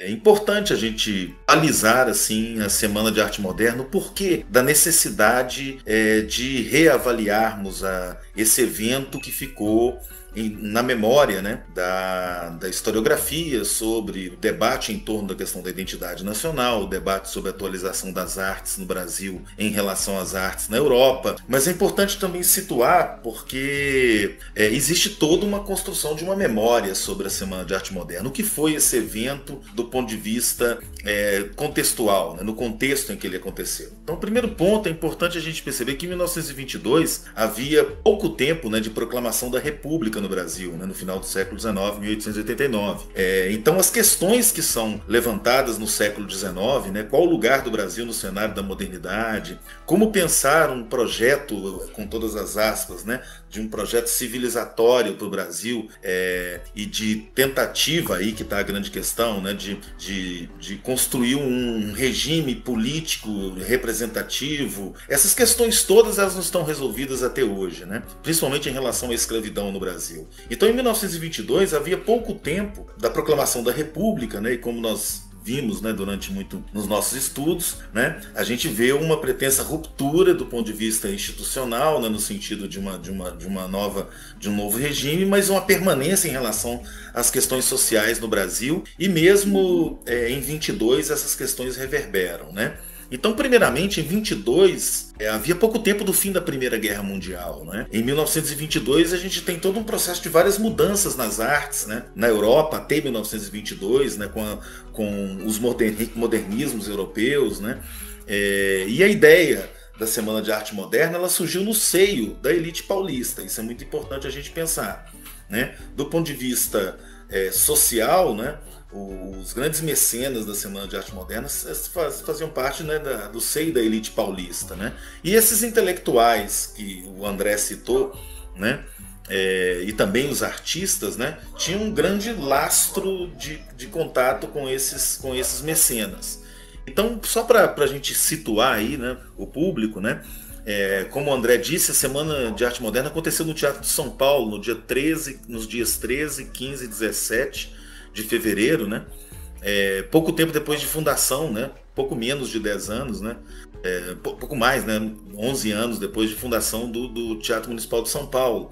É importante a gente analisar assim a Semana de Arte Moderna, o porquê da necessidade de reavaliarmos esse evento que ficou na memória, né, da historiografia sobre o debate em torno da questão da identidade nacional, o debate sobre a atualização das artes no Brasil em relação às artes na Europa. Mas é importante também situar porque existe toda uma construção de uma memória sobre a Semana de Arte Moderna. O que foi esse evento do ponto de vista contextual, né, no contexto em que ele aconteceu. Então, o primeiro ponto, é importante a gente perceber que em 1922 havia pouco tempo, né, de proclamação da República no Brasil, né, no final do século XIX, 1889. Então as questões que são levantadas no século XIX, né, qual o lugar do Brasil no cenário da modernidade, como pensar um projeto, com todas as aspas, né, de um projeto civilizatório para o Brasil e de tentativa, aí que está a grande questão, né, de construir um regime político representativo. Essas questões todas elas não estão resolvidas até hoje, né, principalmente em relação à escravidão no Brasil. Então, em 1922, havia pouco tempo da proclamação da República, né, e como nós vimos, né, durante muito nos nossos estudos, né, a gente vê uma pretensa ruptura do ponto de vista institucional, né, no sentido de um novo regime, mas uma permanência em relação às questões sociais no Brasil, e mesmo em 22 essas questões reverberam, né? Então, primeiramente, em 22, havia pouco tempo do fim da Primeira Guerra Mundial, né? Em 1922, a gente tem todo um processo de várias mudanças nas artes, né? Na Europa, até 1922, né? Com os modernismos europeus, né? E a ideia da Semana de Arte Moderna, ela surgiu no seio da elite paulista. Isso é muito importante a gente pensar, né? Do ponto de vista social, né? Os grandes mecenas da Semana de Arte Moderna faziam parte, né, do seio da elite paulista, né? E esses intelectuais que o André citou, né, e também os artistas, né, tinham um grande lastro de contato com esses mecenas. Então, só para a gente situar aí, né, o público, né, como o André disse, a Semana de Arte Moderna aconteceu no Teatro de São Paulo nos dias 13, 15 e 17 de fevereiro, né? Pouco tempo depois de fundação, né? Pouco menos de 10 anos, né? Pouco mais, né? 11 anos depois de fundação do Teatro Municipal de São Paulo.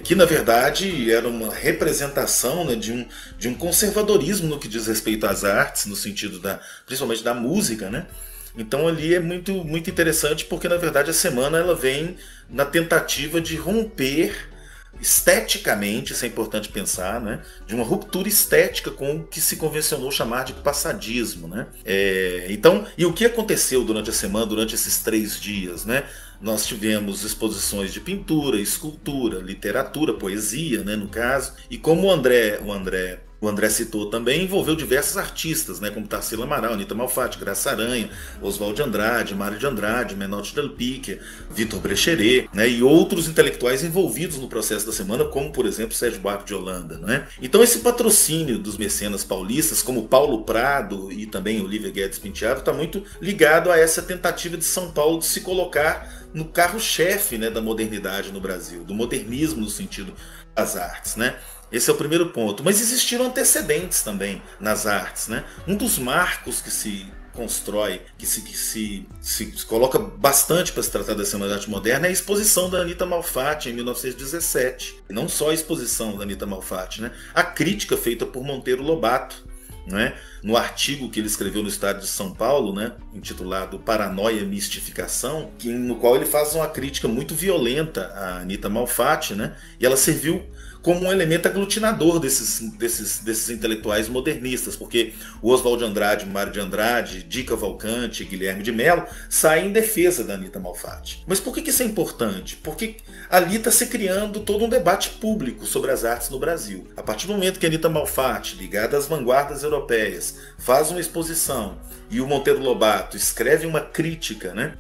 Que na verdade era uma representação, né, de um conservadorismo no que diz respeito às artes, no sentido principalmente da música, né? Então ali é muito, muito interessante porque na verdade a semana ela vem na tentativa de romper esteticamente, isso é importante pensar, né, de uma ruptura estética com o que se convencionou chamar de passadismo, né? Então, e o que aconteceu durante a semana, durante esses 3 dias, né? Nós tivemos exposições de pintura, escultura, literatura, poesia, né, no caso, e como o André citou também, envolveu diversos artistas, né, como Tarsila Amaral, Anita Malfatti, Graça Aranha, Oswald de Andrade, Mário de Andrade, Menotti Del Pique, Vitor Brecheret, né, e outros intelectuais envolvidos no processo da semana, como, por exemplo, Sérgio Buarque de Holanda, né? Então esse patrocínio dos mecenas paulistas, como Paulo Prado e também Olívia Guedes Penteado, está muito ligado a essa tentativa de São Paulo de se colocar no carro-chefe, né, da modernidade no Brasil, do modernismo no sentido das artes, né? Esse é o primeiro ponto. Mas existiram antecedentes também nas artes, né? Um dos marcos que se constrói, que se coloca bastante para se tratar da Semana de Arte Moderna é a exposição da Anita Malfatti em 1917. E não só a exposição da Anita Malfatti, né? A crítica feita por Monteiro Lobato, né? No artigo que ele escreveu no Estado de São Paulo, né, intitulado Paranoia e Mistificação, no qual ele faz uma crítica muito violenta à Anita Malfatti, né? E ela serviu como um elemento aglutinador desses intelectuais modernistas, porque o Oswald de Andrade, Mário de Andrade, Di Cavalcanti, Guilherme de Mello saem em defesa da Anita Malfatti. Mas por que isso é importante? Porque ali está se criando todo um debate público sobre as artes no Brasil. A partir do momento que a Anita Malfatti, ligada às vanguardas europeias, faz uma exposição e o Monteiro Lobato escreve uma crítica, né,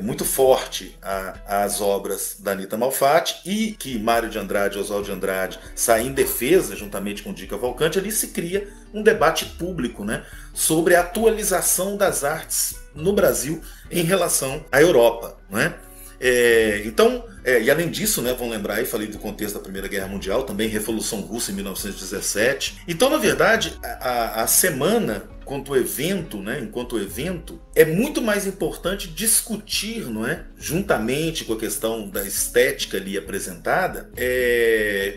muito forte às obras da Anita Malfatti, e que Mário de Andrade e Oswald de Andrade saem em defesa, juntamente com Di Cavalcanti, ali se cria um debate público, né, sobre a atualização das artes no Brasil em relação à Europa, né? E além disso, né, vamos lembrar aí, falei do contexto da Primeira Guerra Mundial, também Revolução Russa em 1917. Então, na verdade, a semana, enquanto evento, é muito mais importante discutir, não é, juntamente com a questão da estética ali apresentada,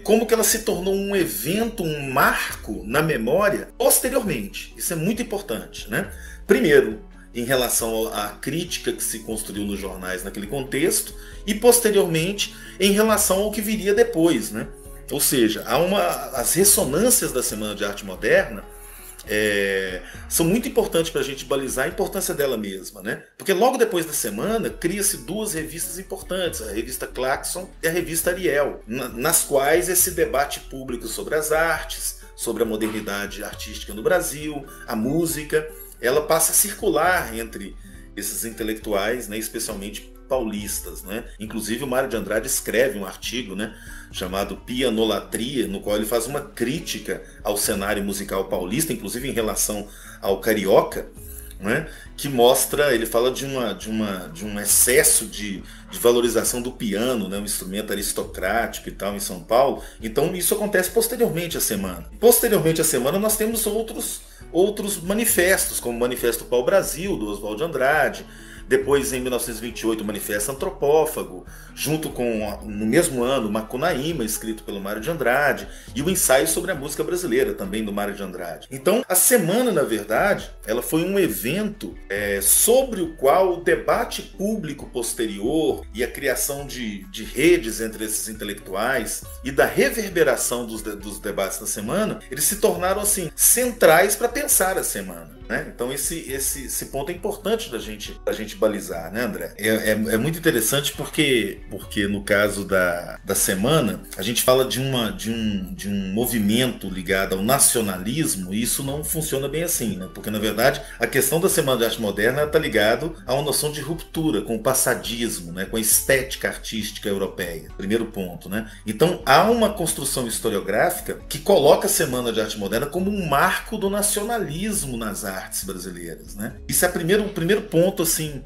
como que ela se tornou um evento, um marco na memória posteriormente. Isso é muito importante, né? Primeiro, em relação à crítica que se construiu nos jornais naquele contexto, e posteriormente em relação ao que viria depois, né? Ou seja, as ressonâncias da Semana de Arte Moderna são muito importantes para a gente balizar a importância dela mesma, né? Porque logo depois da semana cria-se duas revistas importantes, a revista Claxon e a revista Ariel, nas quais esse debate público sobre as artes, sobre a modernidade artística no Brasil, a música, ela passa a circular entre esses intelectuais, né, especialmente paulistas, né? Inclusive o Mário de Andrade escreve um artigo, né, chamado Pianolatria, no qual ele faz uma crítica ao cenário musical paulista, inclusive em relação ao carioca, né, que mostra, ele fala de um excesso de valorização do piano, né, um instrumento aristocrático e tal em São Paulo. Então isso acontece posteriormente à semana. Posteriormente à semana nós temos outros manifestos, como o Manifesto Pau Brasil, do Oswald de Andrade. Depois, em 1928, o Manifesto Antropófago, junto com, no mesmo ano, Macunaíma, escrito pelo Mário de Andrade, e o Ensaio sobre a Música Brasileira, também do Mário de Andrade. Então, a semana, na verdade, ela foi um evento sobre o qual o debate público posterior e a criação de redes entre esses intelectuais e da reverberação dos debates da semana, eles se tornaram, assim, centrais para pensar a semana. Né? Então esse ponto é importante da gente balizar, né, André? É muito interessante porque no caso da semana a gente fala de um movimento ligado ao nacionalismo, e isso não funciona bem assim, né? Porque na verdade a questão da Semana de Arte Moderna está ligado a uma noção de ruptura com o passadismo, né? Com a estética artística europeia. Primeiro ponto, né? Então há uma construção historiográfica que coloca a Semana de Arte Moderna como um marco do nacionalismo nas artes brasileiras, né? Isso é o primeiro ponto, assim,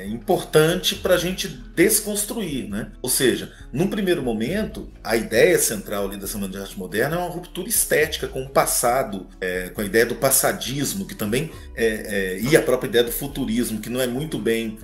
importante para a gente desconstruir, né? Ou seja, num primeiro momento, a ideia central ali da Semana de Arte Moderna é uma ruptura estética com o passado, com a ideia do passadismo, que também e a própria ideia do futurismo, que não é muito bem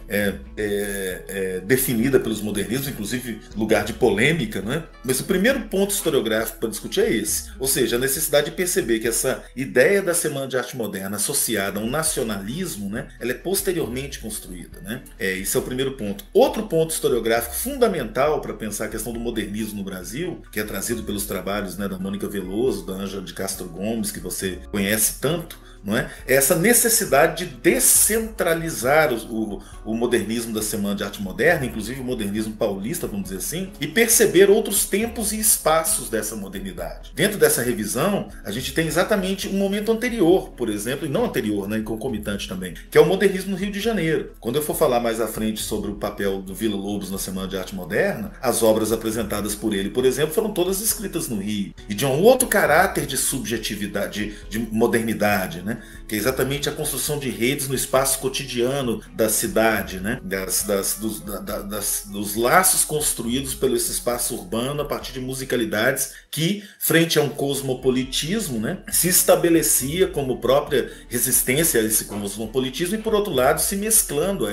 definida pelos modernismos, inclusive lugar de polêmica, né? Mas o primeiro ponto historiográfico para discutir é esse, ou seja, a necessidade de perceber que essa ideia da Semana de Arte Moderna associada a um nacionalismo, né, ela é posteriormente construída, né? Esse é o primeiro ponto. Outro ponto historiográfico fundamental para pensar a questão do modernismo no Brasil, que é trazido pelos trabalhos, né, da Mônica Veloso, da Ângela de Castro Gomes, que você conhece tanto, não é? Essa necessidade de descentralizar o modernismo da Semana de Arte Moderna, inclusive o modernismo paulista, vamos dizer assim, e perceber outros tempos e espaços dessa modernidade. Dentro dessa revisão, a gente tem exatamente um momento anterior, por exemplo, e não anterior, né, e concomitante também, que é o modernismo no Rio de Janeiro. Quando eu for falar mais à frente sobre o papel do Villa-Lobos na Semana de Arte Moderna, as obras apresentadas por ele, por exemplo, foram todas escritas no Rio, e de um outro caráter de subjetividade, de modernidade, né? Que é exatamente a construção de redes no espaço cotidiano da cidade, né? Dos laços construídos pelo esse espaço urbano a partir de musicalidades que, frente a um cosmopolitismo, né, se estabelecia como própria resistência a esse cosmopolitismo e, por outro lado, se mesclando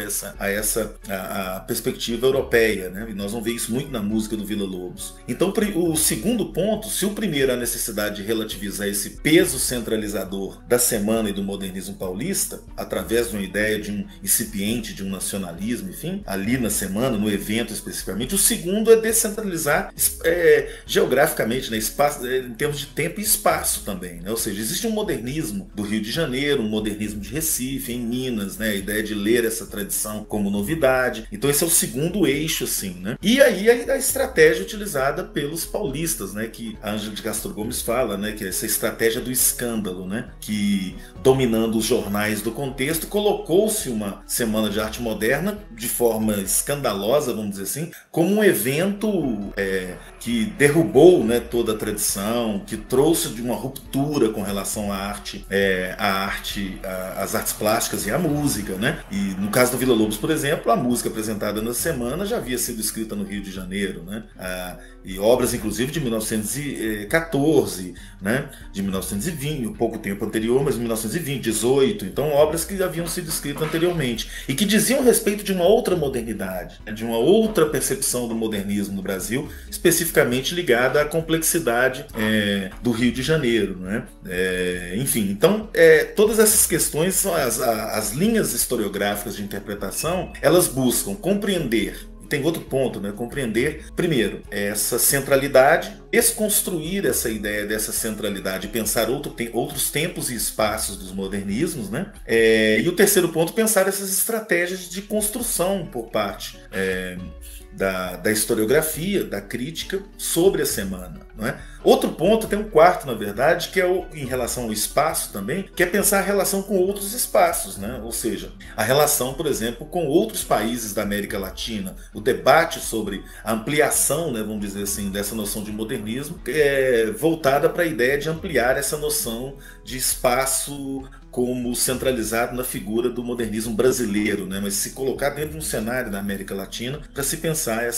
a perspectiva europeia, né? E nós vamos ver isso muito na música do Villa-Lobos. Então, o segundo ponto, se o primeiro é a necessidade de relativizar esse peso centralizador da semana e do modernismo paulista, através de uma ideia de um incipiente, de um nacionalismo, enfim, ali na semana, no evento especificamente. O segundo é descentralizar geograficamente, né, espaço, em termos de tempo e espaço também, né? Ou seja, existe um modernismo do Rio de Janeiro, um modernismo de Recife, em Minas, né? A ideia de ler essa tradição como novidade. Então esse é o segundo eixo, assim, né? E aí a estratégia utilizada pelos paulistas, né? Que a Ângela de Castro Gomes fala, né? Que é essa estratégia do escândalo, né? Que, dominando os jornais do contexto, colocou-se uma Semana de Arte Moderna de forma escandalosa, vamos dizer assim, como um evento que derrubou, né, toda a tradição, que trouxe de uma ruptura com relação à arte arte, as artes plásticas e a música, né? E no caso do Vila Lobos, por exemplo, a música apresentada na semana já havia sido escrita no Rio de Janeiro, né? E obras, inclusive, de 1914, né? De 1920, um pouco tempo anterior, mas 1920, 18. Então, obras que haviam sido escritas anteriormente e que diziam respeito de uma outra modernidade, né? De uma outra percepção do modernismo no Brasil, especificamente ligada à complexidade do Rio de Janeiro, né? Enfim, então, todas essas questões são as linhas historiográficas de interpretação, elas buscam compreender. Tem outro ponto, né? Compreender, primeiro, essa centralidade, desconstruir essa ideia dessa centralidade, pensar outros tempos e espaços dos modernismos, né? E o terceiro ponto, pensar essas estratégias de construção por parte da historiografia, da crítica sobre a semana, não é? Outro ponto, tem um quarto, na verdade, que é em relação ao espaço também, que é pensar a relação com outros espaços, né? Ou seja, a relação, por exemplo, com outros países da América Latina, o debate sobre a ampliação, né, vamos dizer assim, dessa noção de modernismo, voltada para a ideia de ampliar essa noção de espaço como centralizado na figura do modernismo brasileiro, né? Mas se colocar dentro de um cenário da América Latina para se pensar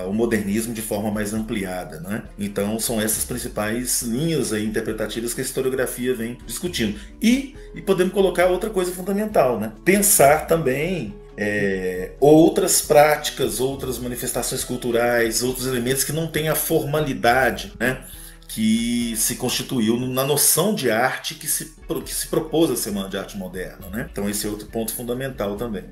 o modernismo de forma mais ampliada, né? Então são essas principais linhas aí interpretativas que a historiografia vem discutindo. E podemos colocar outra coisa fundamental, né? Pensar também outras práticas, outras manifestações culturais, outros elementos que não têm a formalidade, né, que se constituiu na noção de arte que se propôs a Semana de Arte Moderna, né? Então esse é outro ponto fundamental também.